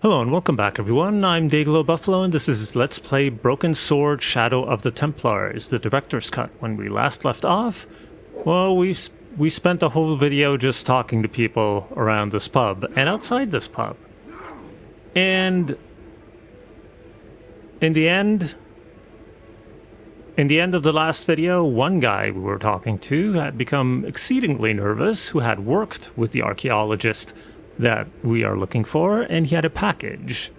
Hello and welcome back everyone, I'm Day-Glo Buffalo and this is Let's Play Broken Sword Shadow of the Templars, the director's cut. When we last left off, well, we spent the whole video just talking to people around this pub and outside this pub. And in the end of the last video, one guy we were talking to had become exceedingly nervous, who had worked with the archaeologist that we are looking for, and he had a package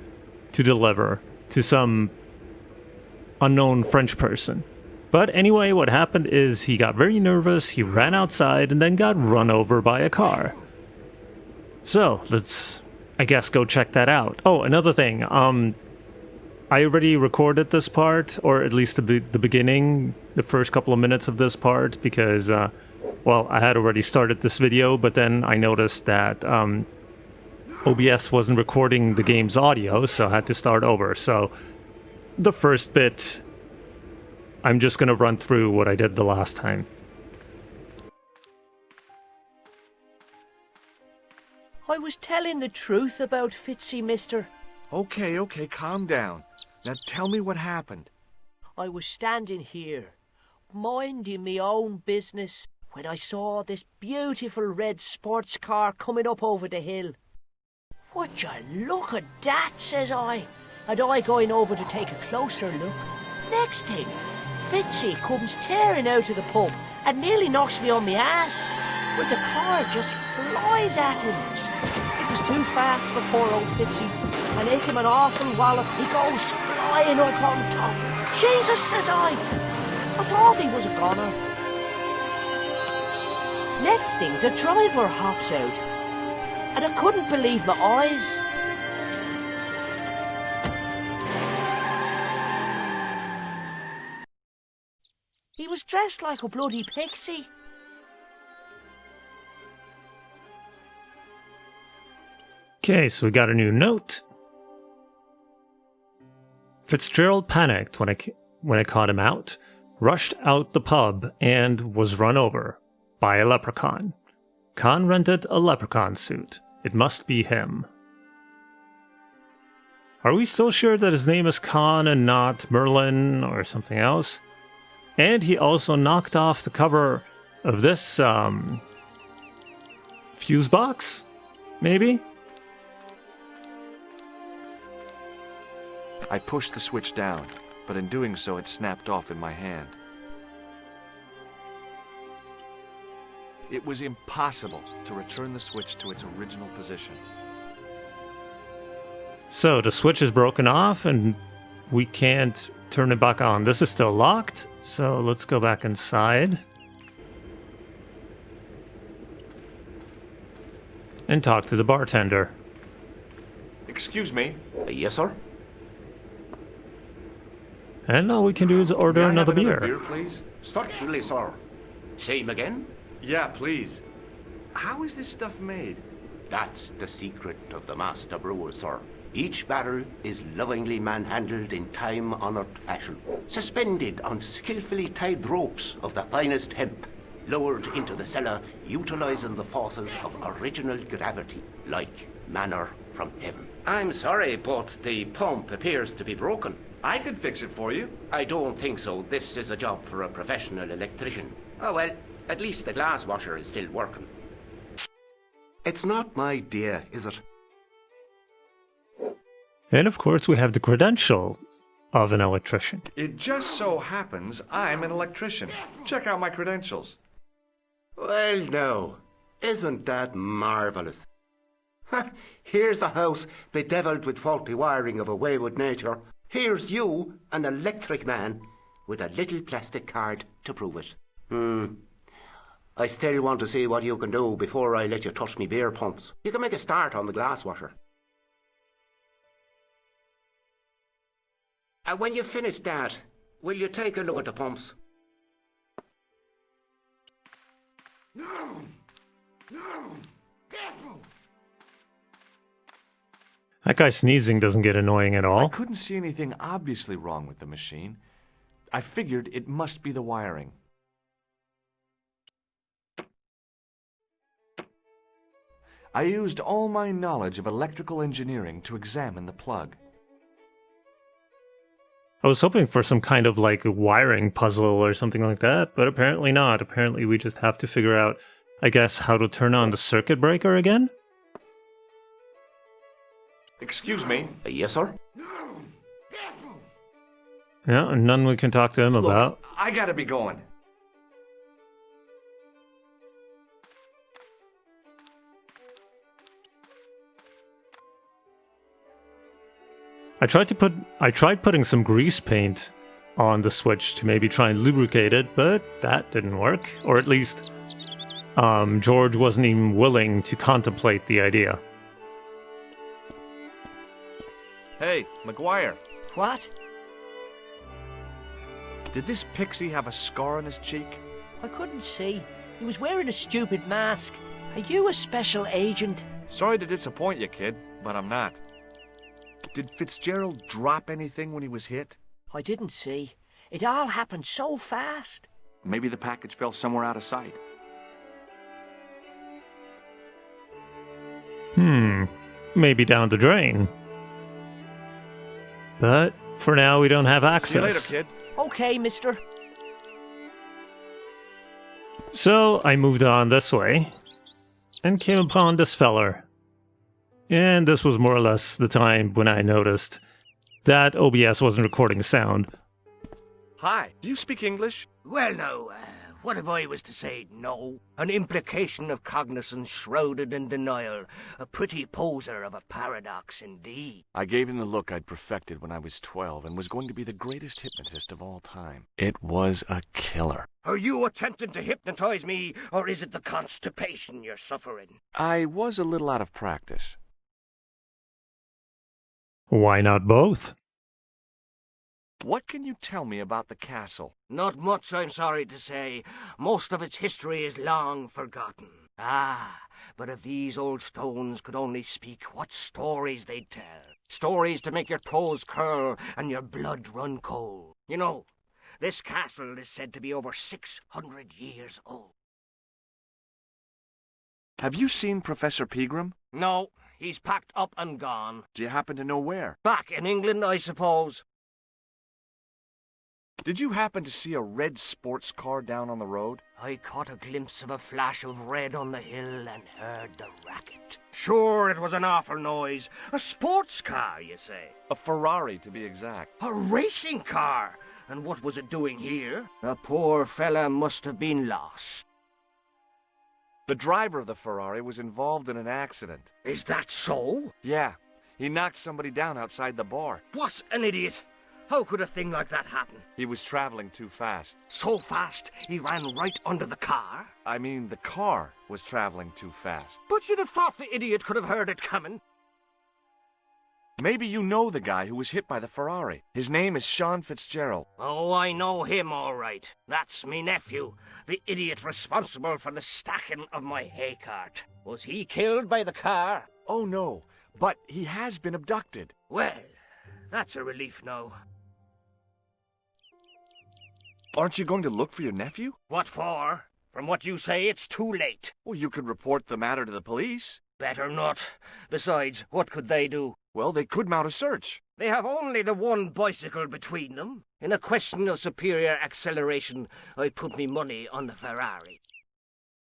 to deliver to some unknown French person. But anyway, what happened is he got very nervous, he ran outside, and then got run over by a car. So, let's, I guess, go check that out. Oh, another thing, I already recorded this part, or at least the beginning, the first couple of minutes of this part, because, well, I had already started this video, but then I noticed that, OBS wasn't recording the game's audio, so I had to start over. So the first bit, I'm just going to run through what I did the last time. I was telling the truth about Fitzy, mister. Okay, calm down. Now tell me what happened. I was standing here, minding me own business, when I saw this beautiful red sports car coming up over the hill. Would you look at that, says I, and I going over to take a closer look. Next thing, Fitzy comes tearing out of the pub and nearly knocks me on my ass, but the car just flies at him. It was too fast for poor old Fitzy, and ate him an awful wallop. He goes flying up on top. Jesus, says I thought he was a goner. Next thing, the driver hops out, and I couldn't believe my eyes. He was dressed like a bloody pixie. Okay, so we got a new note. Fitzgerald panicked when I caught him out, rushed out the pub, and was run over by a leprechaun. Khan rented a leprechaun suit. It must be him. Are we still sure that his name is Khan and not Merlin or something else? And he also knocked off the cover of this, fuse box? Maybe? I pushed the switch down, but in doing so it snapped off in my hand. It was impossible to return the switch to its original position. So the switch is broken off and we can't turn it back on. This is still locked, so let's go back inside and talk to the bartender. Excuse me? Yes, sir? And all we can do is order May I another have beer. beer, please? Certainly, sir. Same again? Yeah, please. How is this stuff made? That's the secret of the master brewer, sir. Each barrel is lovingly manhandled in time-honored fashion, suspended on skillfully tied ropes of the finest hemp, lowered into the cellar, utilizing the forces of original gravity, like manna from heaven. I'm sorry, but the pump appears to be broken. I could fix it for you. I don't think so. This is a job for a professional electrician. Oh well, at least the glass washer is still working. It's not my idea, is it? And of course we have the credentials of an electrician. It just so happens I'm an electrician. Check out my credentials. Well, no. Isn't that marvellous? Here's a house bedeviled with faulty wiring of a wayward nature. Here's you, an electric man, with a little plastic card to prove it. I still want to see what you can do before I let you touch me beer pumps. You can make a start on the glass washer. And when you finish that, will you take a look at the pumps? That guy sneezing doesn't get annoying at I all. couldn't see anything obviously wrong with the machine. I figured it must be the wiring. I used all my knowledge of electrical engineering to examine the plug. I was hoping for some kind of like wiring puzzle or something like that, but apparently not. Apparently we just have to figure out, I guess, how to turn on the circuit breaker again? Excuse me. Yes, sir? Yeah, and none we can talk to him about. Look, I gotta be going. I tried putting some grease paint on the switch to maybe try and lubricate it, but that didn't work. Or at least, George wasn't even willing to contemplate the idea. Hey, McGuire. What? Did this pixie have a scar on his cheek? I couldn't see. He was wearing a stupid mask. Are you a special agent? Sorry to disappoint you, kid, but I'm not. Did Fitzgerald drop anything when he was hit? I didn't see. It all happened so fast. Maybe the package fell somewhere out of sight. Maybe down the drain. But for now we don't have access. See you later, kid. Okay, mister. So I moved on this way and came upon this feller. And this was more or less the time when I noticed that OBS wasn't recording sound. Hi, do you speak English? Well, no. What if I was to say no? An implication of cognizance shrouded in denial. A pretty poser of a paradox indeed. I gave him the look I'd perfected when I was 12 and was going to be the greatest hypnotist of all time. It was a killer. Are you attempting to hypnotize me, or is it the constipation you're suffering? I was a little out of practice. Why not both? What can you tell me about the castle? Not much, I'm sorry to say. Most of its history is long forgotten. Ah, but if these old stones could only speak, what stories they'd tell. Stories to make your toes curl and your blood run cold. You know, this castle is said to be over 600 years old. Have you seen Professor Pegram? No, he's packed up and gone. Do you happen to know where? Back in England, I suppose. Did you happen to see a red sports car down on the road? I caught a glimpse of a flash of red on the hill and heard the racket. Sure, it was an awful noise. A sports car, you say? A Ferrari, to be exact. A racing car? And what was it doing here? The poor fella must have been lost. The driver of the Ferrari was involved in an accident. Is that so? Yeah, he knocked somebody down outside the bar. What an idiot! How could a thing like that happen? He was traveling too fast. So fast, he ran right under the car? I mean, the car was traveling too fast. But you'd have thought the idiot could have heard it coming. Maybe you know the guy who was hit by the Ferrari. His name is Sean Fitzgerald. Oh, I know him all right. That's me nephew, the idiot responsible for the stacking of my hay cart. Was he killed by the car? Oh no, but he has been abducted. Well, that's a relief now. Aren't you going to look for your nephew? What for? From what you say, it's too late. Well, you could report the matter to the police. Better not. Besides, what could they do? Well, they could mount a search. They have only the one bicycle between them. In a question of superior acceleration, I put me money on the Ferrari.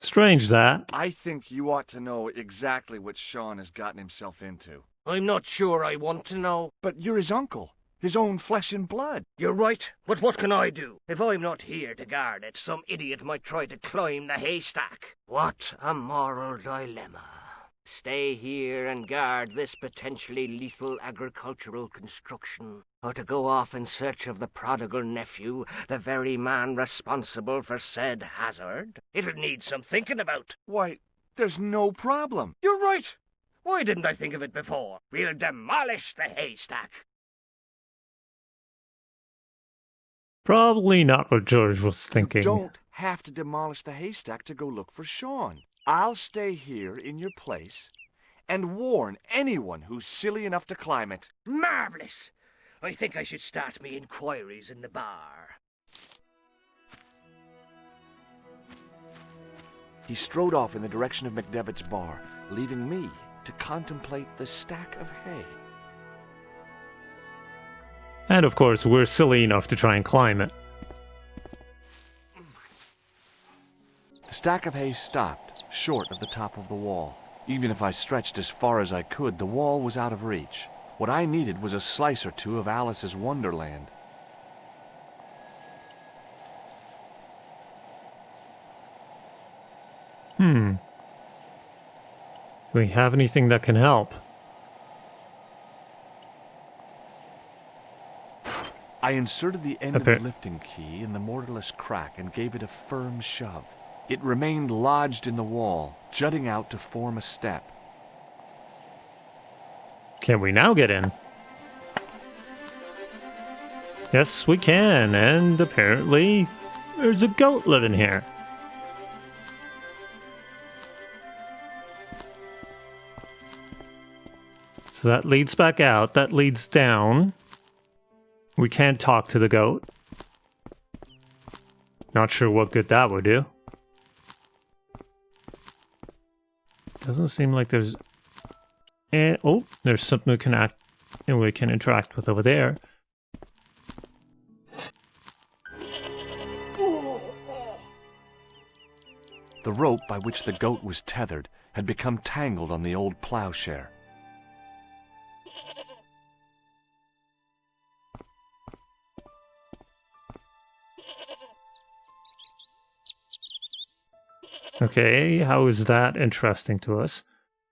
Strange that. I think you ought to know exactly what Sean has gotten himself into. I'm not sure I want to know. But you're his uncle. His own flesh and blood. You're right, but what can I do? If I'm not here to guard it, some idiot might try to climb the haystack. What a moral dilemma. Stay here and guard this potentially lethal agricultural construction, or to go off in search of the prodigal nephew, the very man responsible for said hazard? It'll need some thinking about. Why, there's no problem. You're right. Why didn't I think of it before? We'll demolish the haystack. Probably not what George was thinking. You don't have to demolish the haystack to go look for Sean. I'll stay here in your place and warn anyone who's silly enough to climb it. Marvellous! I think I should start me inquiries in the bar. He strode off in the direction of McDevitt's bar, leaving me to contemplate the stack of hay. And of course, we're silly enough to try and climb it. The stack of hay stopped, short of the top of the wall. Even if I stretched as far as I could, the wall was out of reach. What I needed was a slice or two of Alice's Wonderland. Do we have anything that can help? I inserted the end of the lifting key in the mortarless crack and gave it a firm shove. It remained lodged in the wall, jutting out to form a step. Can we now get in? Yes, we can, and apparently there's a goat living here. So that leads back out, that leads down. We can't talk to the goat. Not sure what good that would do. Doesn't seem like there's... oh, there's something we can interact with over there. The rope by which the goat was tethered had become tangled on the old plowshare. Okay, how is that interesting to us?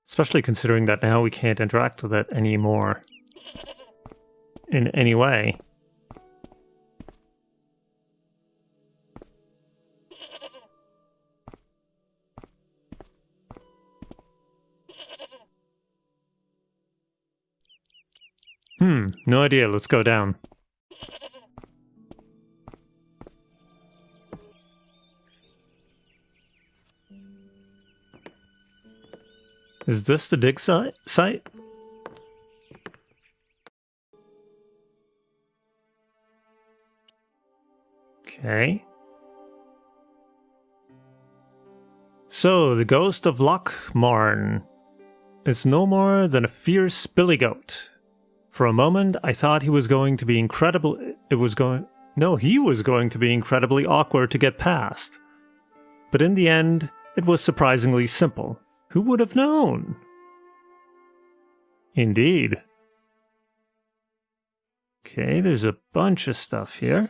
Especially considering that now we can't interact with it anymore. In any way. No idea. Let's go down. Is this the dig site? Okay. So, the ghost of Loch Marn is no more than a fierce billy goat. For a moment, I thought he was going to be he was going to be incredibly awkward to get past. But in the end, it was surprisingly simple. Who would have known? Indeed. Okay, there's a bunch of stuff here.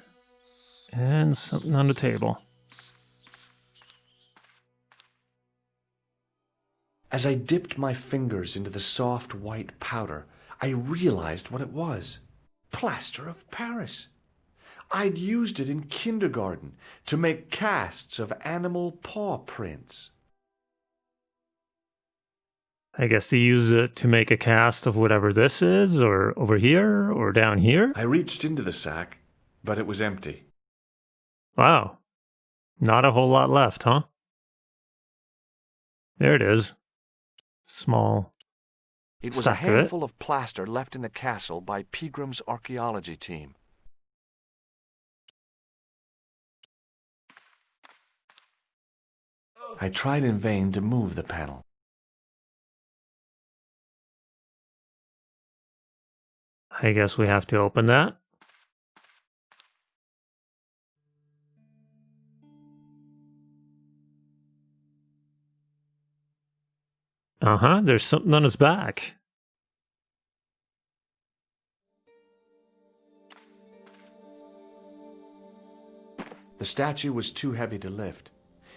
And something on the table. As I dipped my fingers into the soft white powder, I realized what it was. Plaster of Paris. I'd used it in kindergarten to make casts of animal paw prints. I guess you use it to make a cast of whatever this is, or over here, or down here? I reached into the sack, but it was empty. Wow. Not a whole lot left, huh? There it is. Small It was a stack of it. handful of plaster left in the castle by Pegram's archaeology team. I tried in vain to move the panel. I guess we have to open that. Uh-huh, there's something on his back. The statue was too heavy to lift.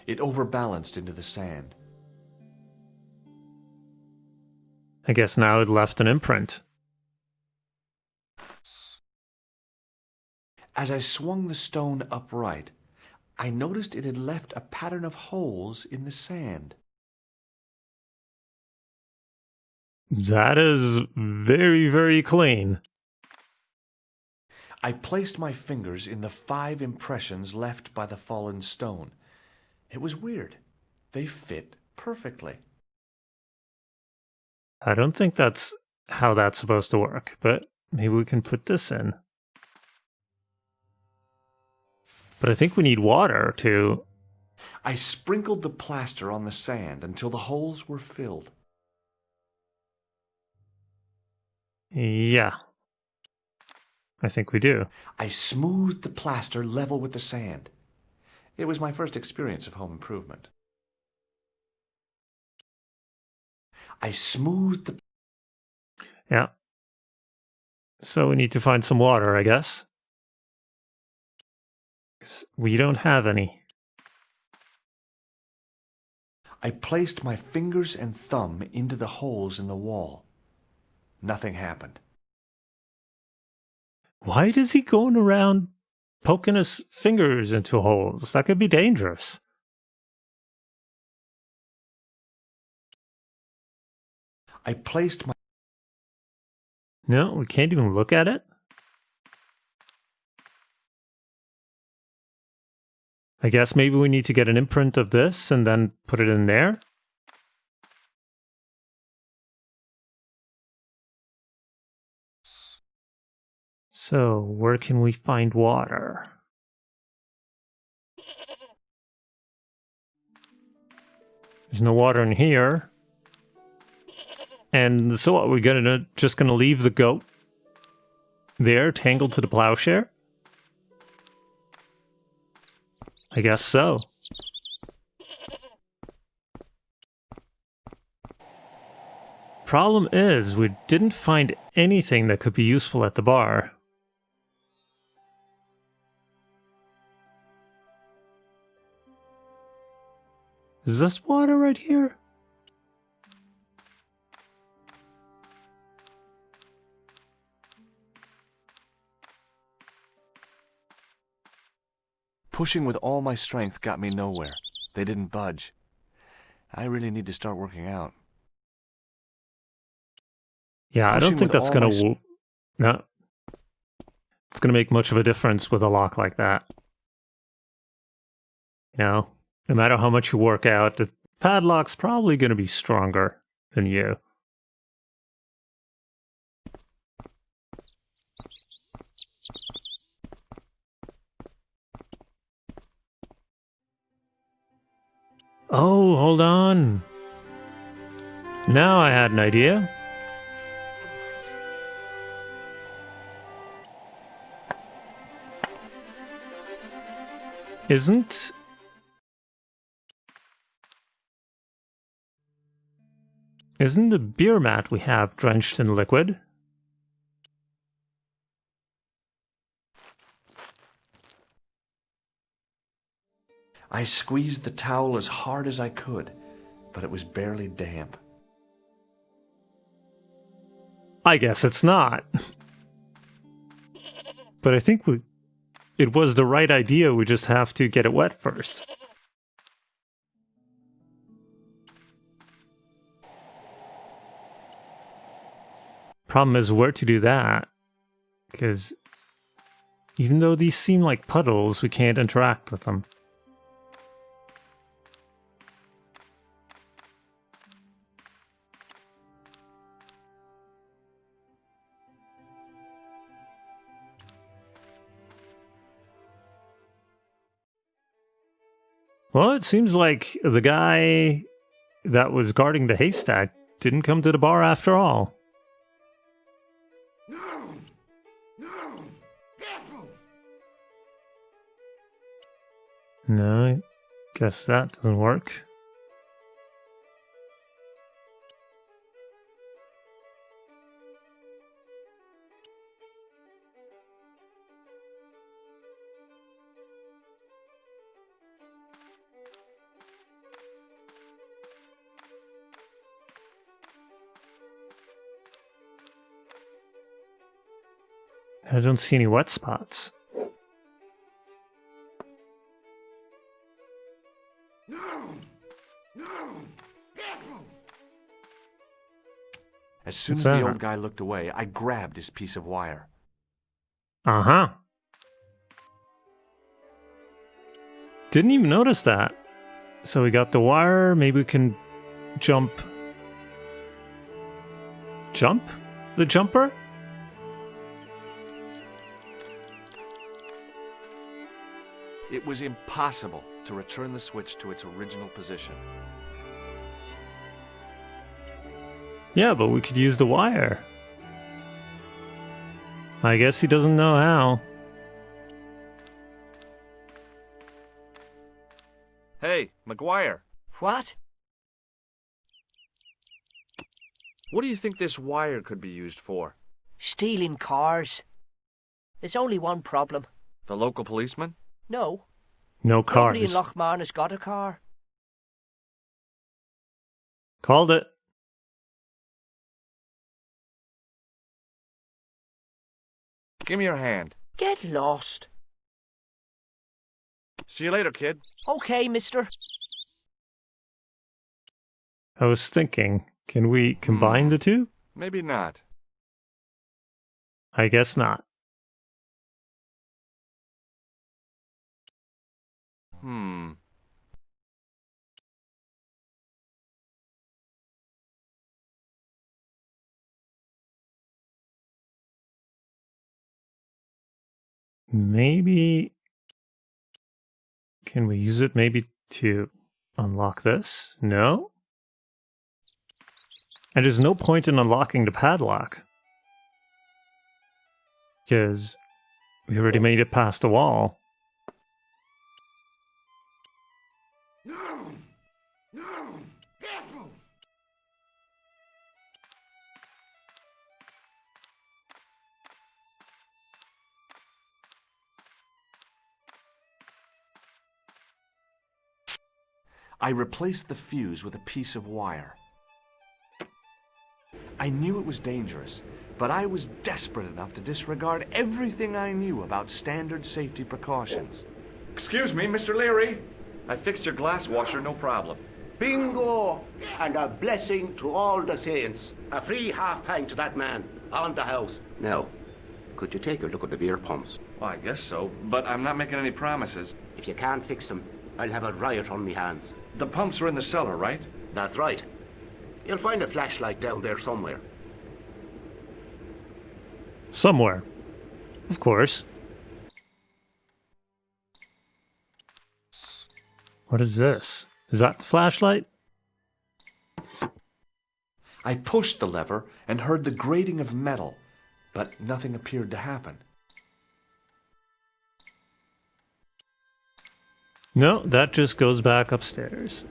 It overbalanced into the sand. I guess now it left an imprint. As I swung the stone upright, I noticed it had left a pattern of holes in the sand. That is very, very clean. I placed my fingers in the 5 impressions left by the fallen stone. It was weird. They fit perfectly. I don't think that's how that's supposed to work, but maybe we can put this in. But I think we need water to... I sprinkled the plaster on the sand until the holes were filled. Yeah. I think we do. I smoothed the plaster level with the sand. It was my first experience of home improvement. I smoothed the... Yeah. So we need to find some water, I guess. 'Cause we don't have any. I placed my fingers and thumb into the holes in the wall. Nothing happened. Why does he going around poking his fingers into holes? That could be dangerous. I placed my... No, we can't even look at it? I guess maybe we need to get an imprint of this and then put it in there? So, where can we find water? There's no water in here. And so what, we're just gonna leave the goat there, tangled to the plowshare? I guess so. Problem is, we didn't find anything that could be useful at the bar. Is this water right here? Pushing with all my strength got me nowhere. They didn't budge. I really need to start working out. Yeah, I don't Pushing think with that's all gonna... my No. It's gonna make much of a difference with a lock like that. You know, no matter how much you work out, the padlock's probably gonna be stronger than you. Oh, hold on. Now I had an idea. Isn't the beer mat we have drenched in liquid? I squeezed the towel as hard as I could, but it was barely damp. I guess it's not. But I think it was the right idea, we just have to get it wet first. Problem is where to do that, because even though these seem like puddles, we can't interact with them. Well, it seems like the guy that was guarding the haystack didn't come to the bar after all. No, I guess that doesn't work. I don't see any wet spots. As soon What's as the that? old guy looked away, I grabbed his piece of wire. Uh-huh. Didn't even notice that. So we got the wire, maybe we can jump the jumper? It was impossible to return the switch to its original position. Yeah, but we could use the wire. I guess he doesn't know how. Hey, McGuire, What? what do you think this wire could be used for? Stealing cars. There's only one problem. The local policeman? No. No Nobody in cars. Lochmarn has got a car. Called it. Give me your hand. Get lost. See you later, kid. Okay, mister. I was thinking, can we combine the two? Maybe not. I guess not. Maybe... Can we use it maybe to unlock this? No? And there's no point in unlocking the padlock. Because we already made it past the wall. I replaced the fuse with a piece of wire. I knew it was dangerous, but I was desperate enough to disregard everything I knew about standard safety precautions. Excuse me, Mr. Leary. I fixed your glass washer, no problem. Bingo! And a blessing to all the saints. A free half-pint to that man, on the house. Now, could you take a look at the beer pumps? Well, I guess so, but I'm not making any promises. If you can't fix them, I'll have a riot on me hands. The pumps are in the cellar, right? That's right. You'll find a flashlight down there somewhere. Somewhere. Of course. What is this? Is that the flashlight? I pushed the lever and heard the grating of metal, but nothing appeared to happen. No, that just goes back upstairs.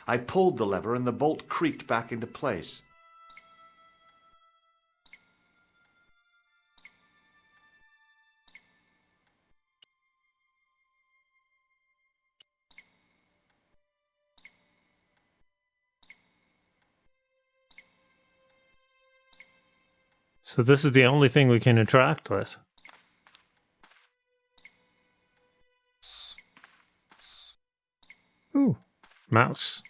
I pulled the lever and the bolt creaked back into place. So this is the only thing we can interact with. Ooh, mouse.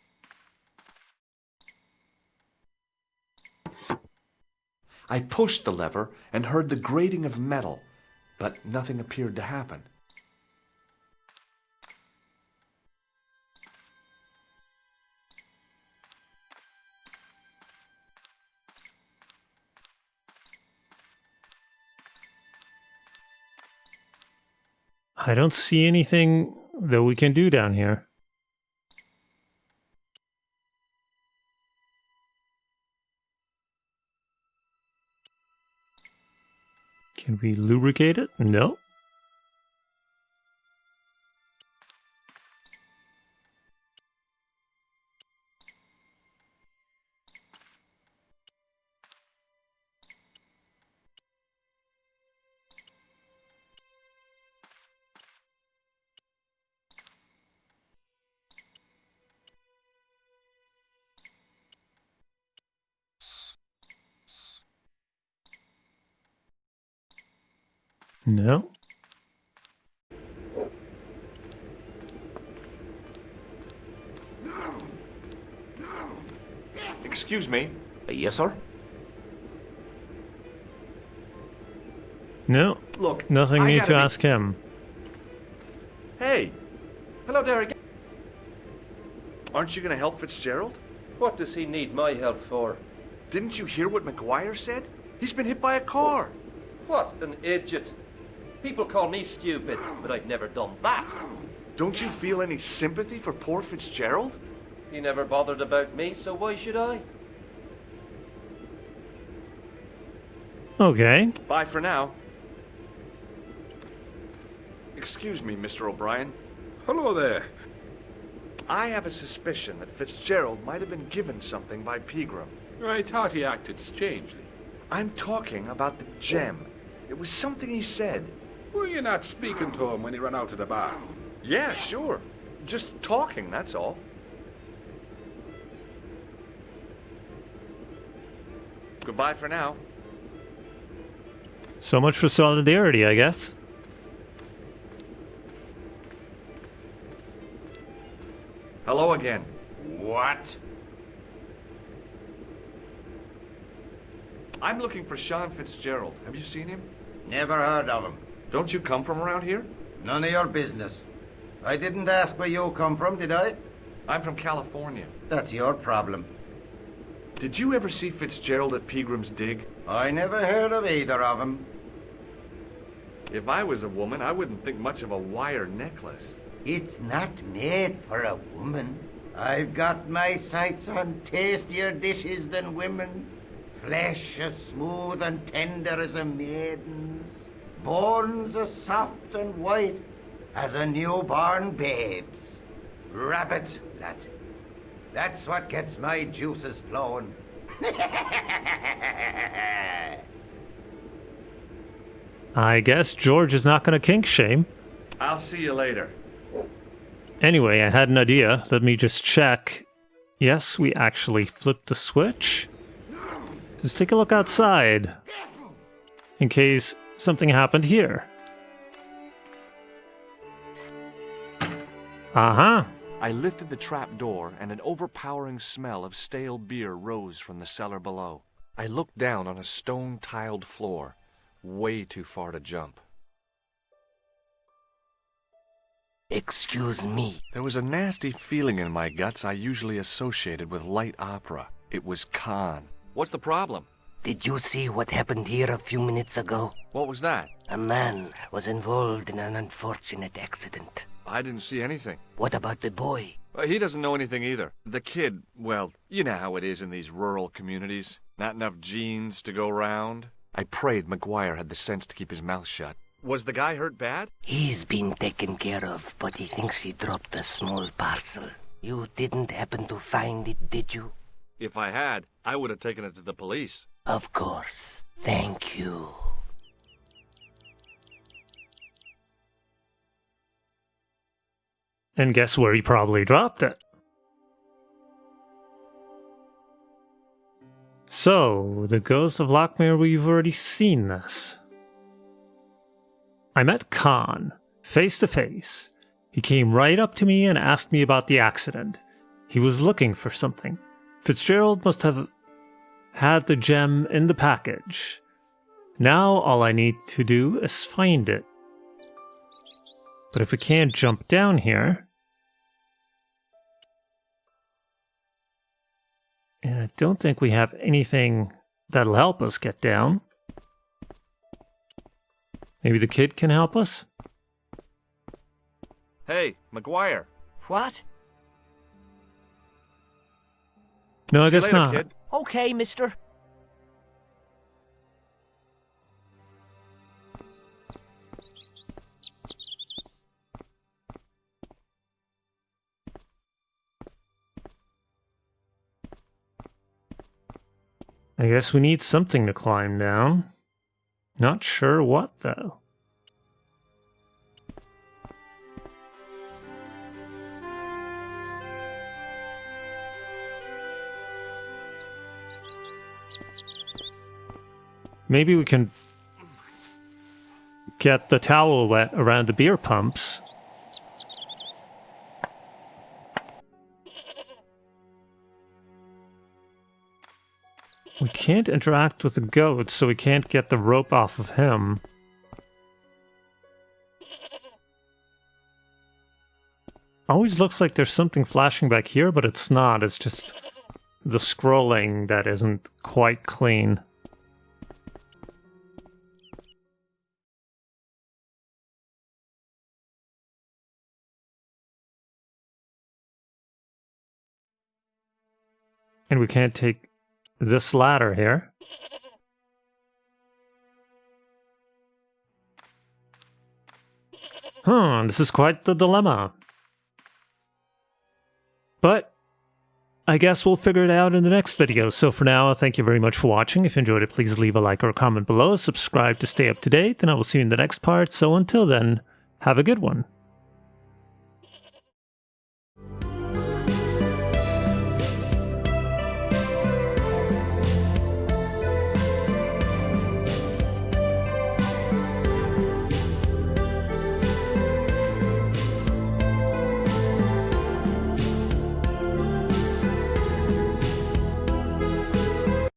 I pushed the lever and heard the grating of metal, but nothing appeared to happen. I don't see anything that we can do down here. Can we lubricate it? No. No. Excuse me. Yes, sir? No. Look, Nothing I need gotta to be- ask him. Hey. Hello there again. Aren't you going to help Fitzgerald? What does he need my help for? Didn't you hear what McGuire said? He's been hit by a car. What an idiot. People call me stupid, but I've never done that. Don't you feel any sympathy for poor Fitzgerald? He never bothered about me, so why should I? Okay. Bye for now. Excuse me, Mr. O'Brien. Hello there. I have a suspicion that Fitzgerald might have been given something by Pegram. I thought he acted strangely. I'm talking about the gem. It was something he said. Were you not speaking to him when he ran out of the bar? Yeah, sure. Just talking, that's all. Goodbye for now. So much for solidarity, I guess. Hello again. What? I'm looking for Sean Fitzgerald. Have you seen him? Never heard of him. Don't you come from around here? None of your business. I didn't ask where you come from, did I? I'm from California. That's your problem. Did you ever see Fitzgerald at Pegram's dig? I never heard of either of them. If I was a woman, I wouldn't think much of a wire necklace. It's not made for a woman. I've got my sights on tastier dishes than women. Flesh as smooth and tender as a maiden's. Bones as soft and white as a newborn babe's. Rabbit, lad. That's what gets my juices flowing. I guess George is not going to kink shame. I'll see you later. Anyway, I had an idea. Let me just check. Yes, we actually flipped the switch. Just take a look outside. In case something happened here. Uh-huh. I lifted the trap door, and an overpowering smell of stale beer rose from the cellar below. I looked down on a stone-tiled floor, way too far to jump. Excuse me. There was a nasty feeling in my guts I usually associated with light opera. It was Khan. What's the problem? Did you see what happened here a few minutes ago? What was that? A man was involved in an unfortunate accident. I didn't see anything. What about the boy? He doesn't know anything either. The kid, well, you know how it is in these rural communities. Not enough genes to go round. I prayed McGuire had the sense to keep his mouth shut. Was the guy hurt bad? He's been taken care of, but he thinks he dropped a small parcel. You didn't happen to find it, did you? If I had, I would have taken it to the police. Of course. Thank you. And guess where he probably dropped it? So, the Ghost of Lockmere, we've already seen this. I met Khan, face to face. He came right up to me and asked me about the accident. He was looking for something. Fitzgerald must have had the gem in the package. Now all I need to do is find it. But if we can't jump down here... And I don't think we have anything that'll help us get down. Maybe the kid can help us? Hey, McGuire. What? No, I See you guess later, not. kid. Okay, mister. I guess we need something to climb down. Not sure what, though. Maybe we can get the towel wet around the beer pumps. We can't interact with the goat, so we can't get the rope off of him. Always looks like there's something flashing back here, but it's not. It's just the scrolling that isn't quite clean. And we can't take this ladder here. This is quite the dilemma. But I guess we'll figure it out in the next video. So for now, thank you very much for watching. If you enjoyed it, please leave a like or a comment below. Subscribe to stay up to date, and I will see you in the next part. So until then, have a good one.